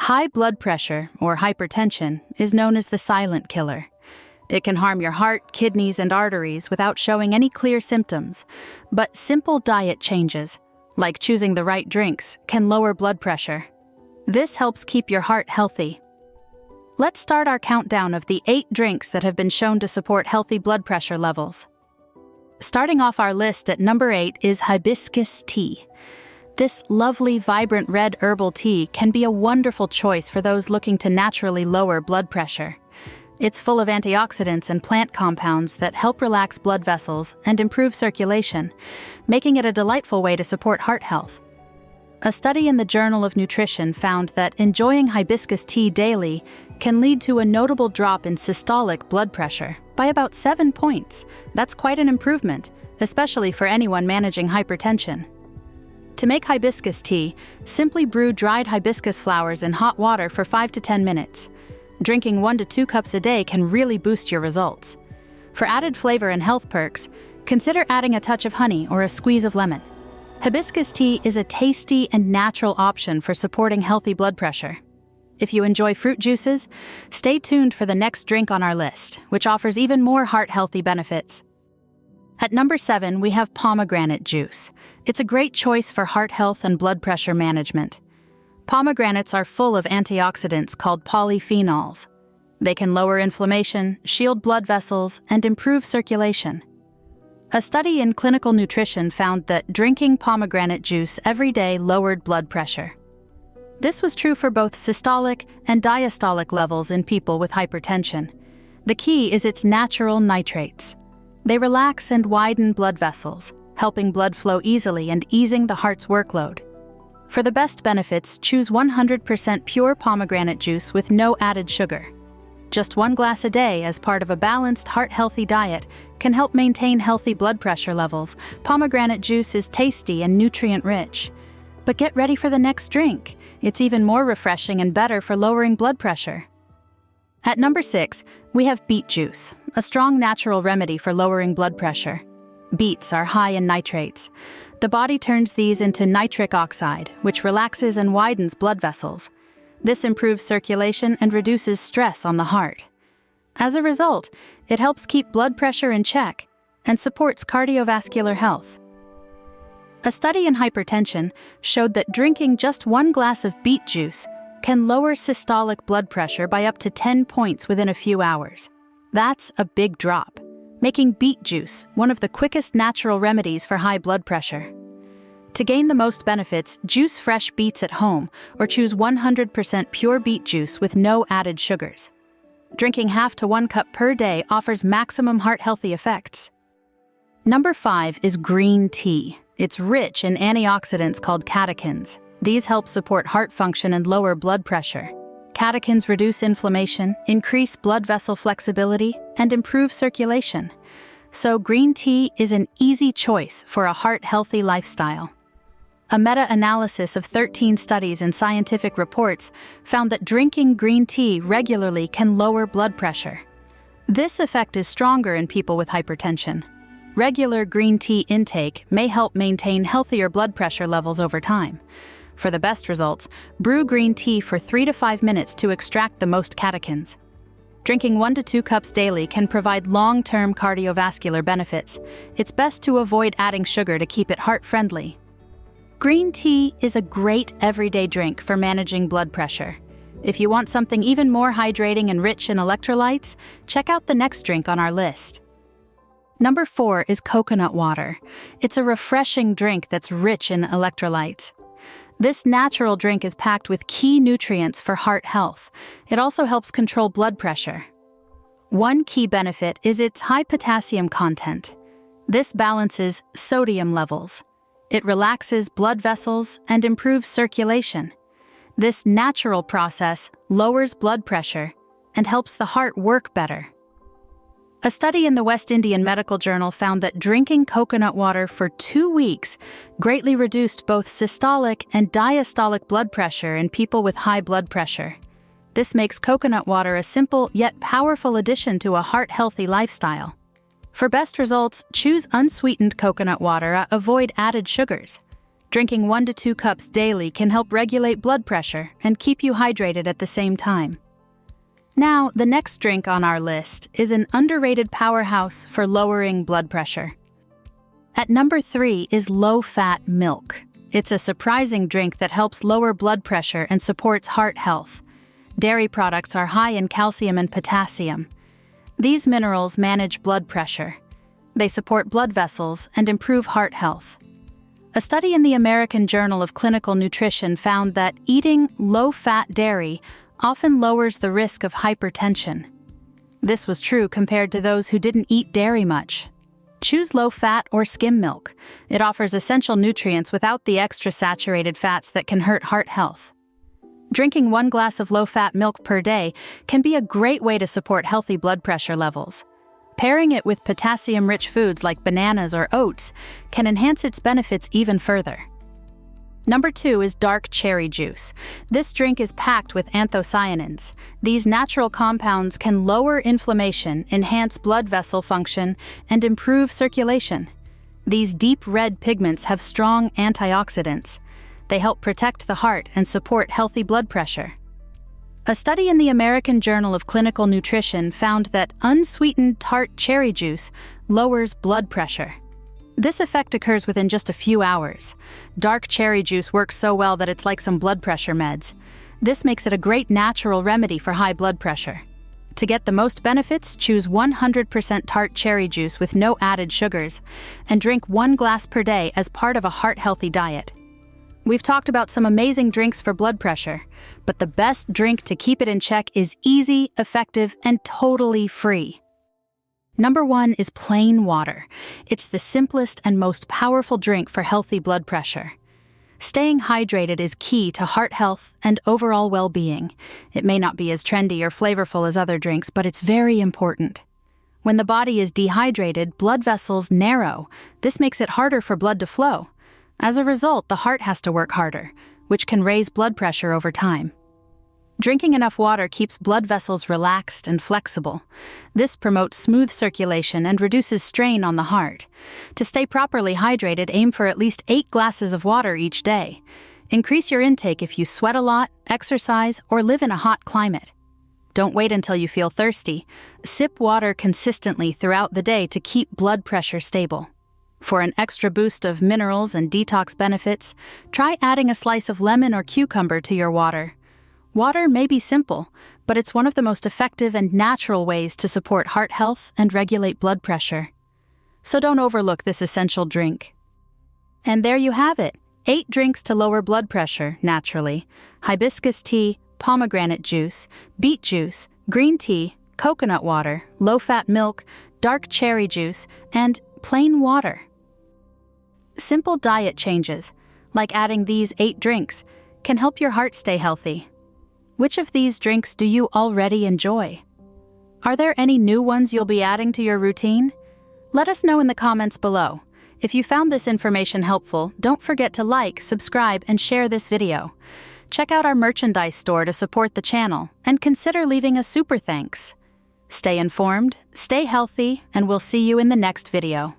High blood pressure, or hypertension, is known as the silent killer. It can harm your heart, kidneys, and arteries without showing any clear symptoms. But simple diet changes, like choosing the right drinks, can lower blood pressure. This helps keep your heart healthy. Let's start our countdown of the 8 drinks that have been shown to support healthy blood pressure levels. Starting off our list at number 8 is hibiscus tea. This lovely, vibrant red herbal tea can be a wonderful choice for those looking to naturally lower blood pressure. It's full of antioxidants and plant compounds that help relax blood vessels and improve circulation, making it a delightful way to support heart health. A study in the Journal of Nutrition found that enjoying hibiscus tea daily can lead to a notable drop in systolic blood pressure by about 7 points. That's quite an improvement, especially for anyone managing hypertension. To make hibiscus tea, simply brew dried hibiscus flowers in hot water for 5 to 10 minutes. Drinking 1 to 2 cups a day can really boost your results. For added flavor and health perks, consider adding a touch of honey or a squeeze of lemon. Hibiscus tea is a tasty and natural option for supporting healthy blood pressure. If you enjoy fruit juices, stay tuned for the next drink on our list, which offers even more heart-healthy benefits. At number 7, we have pomegranate juice. It's a great choice for heart health and blood pressure management. Pomegranates are full of antioxidants called polyphenols. They can lower inflammation, shield blood vessels, and improve circulation. A study in clinical nutrition found that drinking pomegranate juice every day lowered blood pressure. This was true for both systolic and diastolic levels in people with hypertension. The key is its natural nitrates. They relax and widen blood vessels, helping blood flow easily and easing the heart's workload. For the best benefits, choose 100% pure pomegranate juice with no added sugar. Just 1 glass a day as part of a balanced, heart-healthy diet can help maintain healthy blood pressure levels. Pomegranate juice is tasty and nutrient-rich. But get ready for the next drink. It's even more refreshing and better for lowering blood pressure. At number 6, we have beet juice, a strong natural remedy for lowering blood pressure. Beets are high in nitrates. The body turns these into nitric oxide, which relaxes and widens blood vessels. This improves circulation and reduces stress on the heart. As a result, it helps keep blood pressure in check and supports cardiovascular health. A study in hypertension showed that drinking just 1 glass of beet juice can lower systolic blood pressure by up to 10 points within a few hours. That's a big drop, making beet juice one of the quickest natural remedies for high blood pressure. To gain the most benefits, juice fresh beets at home or choose 100% pure beet juice with no added sugars. Drinking half to 1 cup per day offers maximum heart-healthy effects. Number 5 is green tea. It's rich in antioxidants called catechins. These help support heart function and lower blood pressure. Catechins reduce inflammation, increase blood vessel flexibility, and improve circulation. So green tea is an easy choice for a heart-healthy lifestyle. A meta-analysis of 13 studies and scientific reports found that drinking green tea regularly can lower blood pressure. This effect is stronger in people with hypertension. Regular green tea intake may help maintain healthier blood pressure levels over time. For the best results, brew green tea for 3 to 5 minutes to extract the most catechins. Drinking 1 to 2 cups daily can provide long-term cardiovascular benefits. It's best to avoid adding sugar to keep it heart-friendly. Green tea is a great everyday drink for managing blood pressure. If you want something even more hydrating and rich in electrolytes, check out the next drink on our list. Number 4 is coconut water. It's a refreshing drink that's rich in electrolytes. This natural drink is packed with key nutrients for heart health. It also helps control blood pressure. One key benefit is its high potassium content. This balances sodium levels. It relaxes blood vessels and improves circulation. This natural process lowers blood pressure and helps the heart work better. A study in the West Indian Medical Journal found that drinking coconut water for 2 weeks greatly reduced both systolic and diastolic blood pressure in people with high blood pressure. This makes coconut water a simple yet powerful addition to a heart-healthy lifestyle. For best results, choose unsweetened coconut water. Avoid added sugars. Drinking 1 to 2 cups daily can help regulate blood pressure and keep you hydrated at the same time. Now, the next drink on our list is an underrated powerhouse for lowering blood pressure. At number 3 is low-fat milk. It's a surprising drink that helps lower blood pressure and supports heart health. Dairy products are high in calcium and potassium. These minerals manage blood pressure. They support blood vessels and improve heart health. A study in the American Journal of Clinical Nutrition found that eating low-fat dairy often lowers the risk of hypertension. This was true compared to those who didn't eat dairy much. Choose low-fat or skim milk. It offers essential nutrients without the extra saturated fats that can hurt heart health. Drinking 1 glass of low-fat milk per day can be a great way to support healthy blood pressure levels. Pairing it with potassium-rich foods like bananas or oats can enhance its benefits even further. Number 2 is dark cherry juice. This drink is packed with anthocyanins. These natural compounds can lower inflammation, enhance blood vessel function, and improve circulation. These deep red pigments have strong antioxidants. They help protect the heart and support healthy blood pressure. A study in the American Journal of Clinical Nutrition found that unsweetened tart cherry juice lowers blood pressure. This effect occurs within just a few hours. Dark cherry juice works so well that it's like some blood pressure meds. This makes it a great natural remedy for high blood pressure. To get the most benefits, choose 100% tart cherry juice with no added sugars, and drink 1 glass per day as part of a heart-healthy diet. We've talked about some amazing drinks for blood pressure, but the best drink to keep it in check is easy, effective, and totally free. Number 1 is plain water. It's the simplest and most powerful drink for healthy blood pressure. Staying hydrated is key to heart health and overall well-being. It may not be as trendy or flavorful as other drinks, but it's very important. When the body is dehydrated, blood vessels narrow. This makes it harder for blood to flow. As a result, the heart has to work harder, which can raise blood pressure over time. Drinking enough water keeps blood vessels relaxed and flexible. This promotes smooth circulation and reduces strain on the heart. To stay properly hydrated, aim for at least 8 glasses of water each day. Increase your intake if you sweat a lot, exercise, or live in a hot climate. Don't wait until you feel thirsty. Sip water consistently throughout the day to keep blood pressure stable. For an extra boost of minerals and detox benefits, try adding a slice of lemon or cucumber to your water. Water may be simple, but it's one of the most effective and natural ways to support heart health and regulate blood pressure. So don't overlook this essential drink. And there you have it, 8 drinks to lower blood pressure naturally: hibiscus tea, pomegranate juice, beet juice, green tea, coconut water, low-fat milk, dark cherry juice, and plain water. Simple diet changes, like adding these 8 drinks, can help your heart stay healthy. Which of these drinks do you already enjoy? Are there any new ones you'll be adding to your routine? Let us know in the comments below. If you found this information helpful, don't forget to like, subscribe, and share this video. Check out our merchandise store to support the channel, and consider leaving a super thanks. Stay informed, stay healthy, and we'll see you in the next video.